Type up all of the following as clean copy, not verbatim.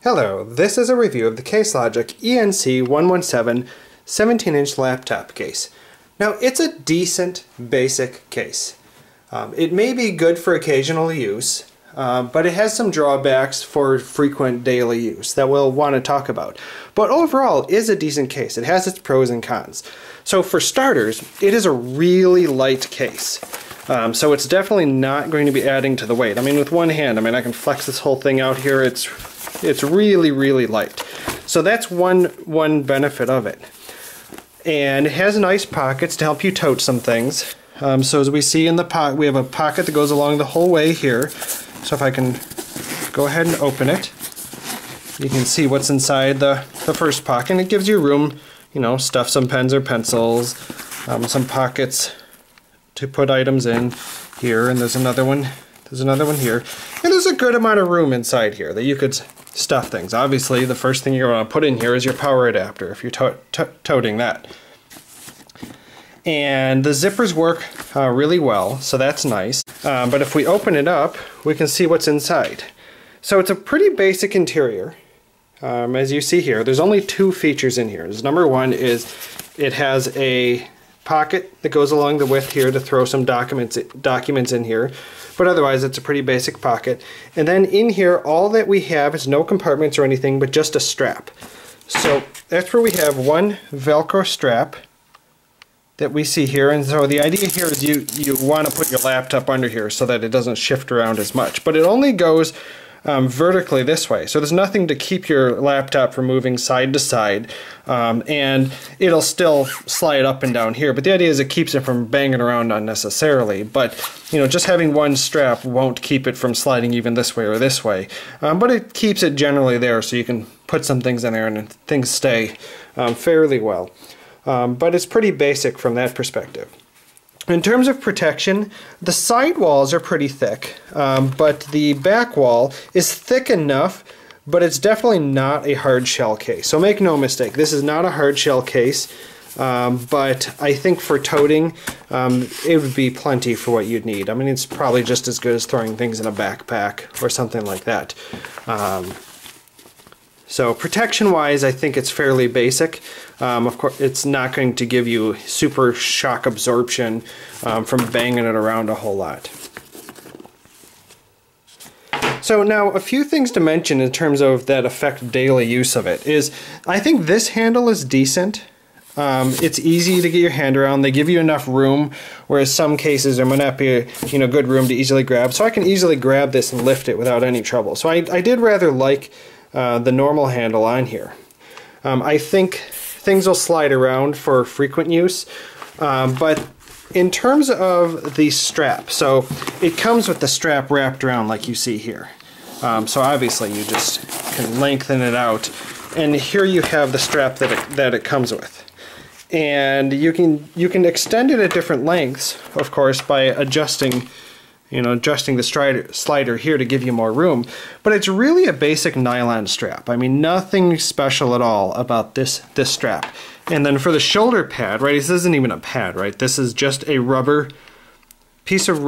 Hello, this is a review of the CaseLogic ENC-117 17-inch laptop case. Now, it's a decent basic case. It may be good for occasional use, but it has some drawbacks for frequent daily use that we'll want to talk about. But overall, it is a decent case. It has its pros and cons. So for starters, it is a really light case. So it's definitely not going to be adding to the weight. I mean, with one hand, I can flex this whole thing out here. It's really, really light. So that's one benefit of it. And it has nice pockets to help you tote some things. So as we see in the pocket, we have a pocket that goes along the whole way here. So if I can go ahead and open it, you can see what's inside the first pocket. And it gives you room, stuff some pens or pencils, some pockets to put items in here, and there's another one here. And there's a good amount of room inside here that you could stuff things. Obviously, the first thing you're going to put in here is your power adapter if you're toting that. And the zippers work really well, so that's nice. But if we open it up, we can see what's inside. So it's a pretty basic interior. As you see here, there's only two features in here. Number one is it has a pocket that goes along the width here to throw some documents in here, but otherwise it's a pretty basic pocket. And then in here, all that we have is no compartments or anything, but just a strap. So that's where we have one Velcro strap that we see here. And so the idea here is you want to put your laptop under here so that it doesn't shift around as much, but it only goes vertically this way, so there's nothing to keep your laptop from moving side to side, and it'll still slide up and down here, but the idea is it keeps it from banging around unnecessarily. But just having one strap won't keep it from sliding even this way or this way, but it keeps it generally there so you can put some things in there and things stay fairly well. But it's pretty basic from that perspective. In terms of protection, the side walls are pretty thick, but the back wall is thick enough, but it's definitely not a hard shell case. So make no mistake, this is not a hard shell case, but I think for toting, it would be plenty for what you'd need. It's probably just as good as throwing things in a backpack or something like that. So protection-wise, I think it's fairly basic. Of course, it's not going to give you super shock absorption from banging it around a whole lot. So now, a few things to mention in terms of that affect daily use of it is, I think this handle is decent. It's easy to get your hand around. They give you enough room, whereas some cases there might not be good room to easily grab. So I can easily grab this and lift it without any trouble. So I did rather like the normal handle on here. I think things will slide around for frequent use, but in terms of the strap, so it comes with the strap wrapped around like you see here. So obviously you just can lengthen it out, and here you have the strap that it comes with. And you can extend it at different lengths, of course, by adjusting the slider here to give you more room, but it's really a basic nylon strap. Nothing special at all about this strap. And then for the shoulder pad, right, this isn't even a pad, right? This is just a rubber piece of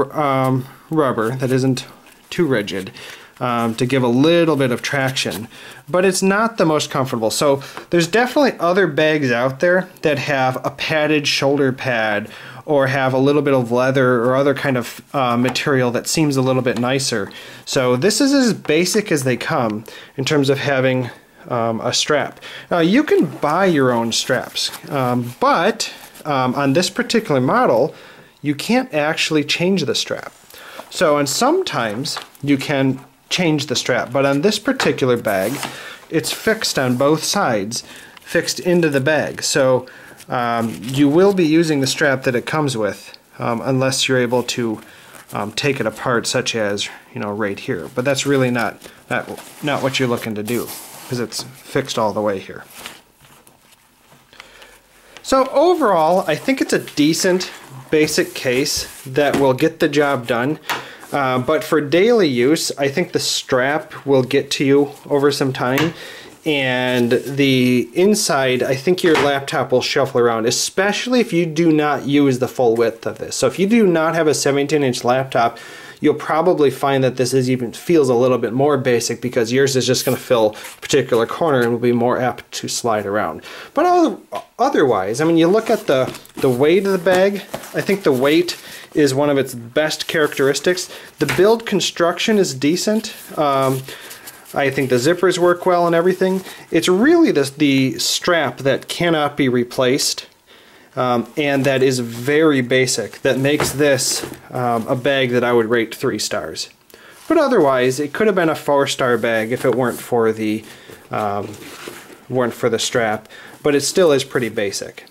rubber that isn't too rigid to give a little bit of traction, but it's not the most comfortable. So there's definitely other bags out there that have a padded shoulder pad or have a little bit of leather or other kind of material that seems a little bit nicer. So this is as basic as they come in terms of having a strap. Now you can buy your own straps, but on this particular model you can't actually change the strap. So and sometimes you can change the strap, but on this particular bag it's fixed on both sides, fixed into the bag. So you will be using the strap that it comes with unless you're able to take it apart, such as right here. But that's really not what you're looking to do, because it's fixed all the way here. So overall, I think it's a decent basic case that will get the job done. But for daily use, I think the strap will get to you over some time. And the inside, I think your laptop will shuffle around, especially if you do not use the full width of this. So if you do not have a 17-inch laptop, you'll probably find that this even feels a little bit more basic because yours is just going to fill a particular corner and will be more apt to slide around. But otherwise, I mean, you look at the weight of the bag, I think the weight is one of its best characteristics. The build construction is decent. I think the zippers work well and everything. It's really the strap that cannot be replaced and that is very basic that makes this a bag that I would rate 3 stars. But otherwise, it could have been a 4-star bag if it weren't for the strap, but it still is pretty basic.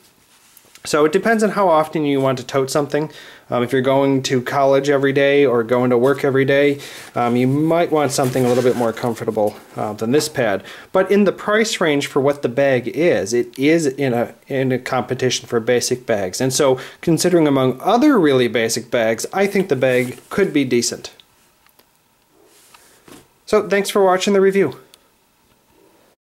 So it depends on how often you want to tote something. If you're going to college every day or going to work every day, you might want something a little bit more comfortable than this pad. But in the price range for what the bag is, it is in a competition for basic bags. And so considering among other really basic bags, I think the bag could be decent. So thanks for watching the review.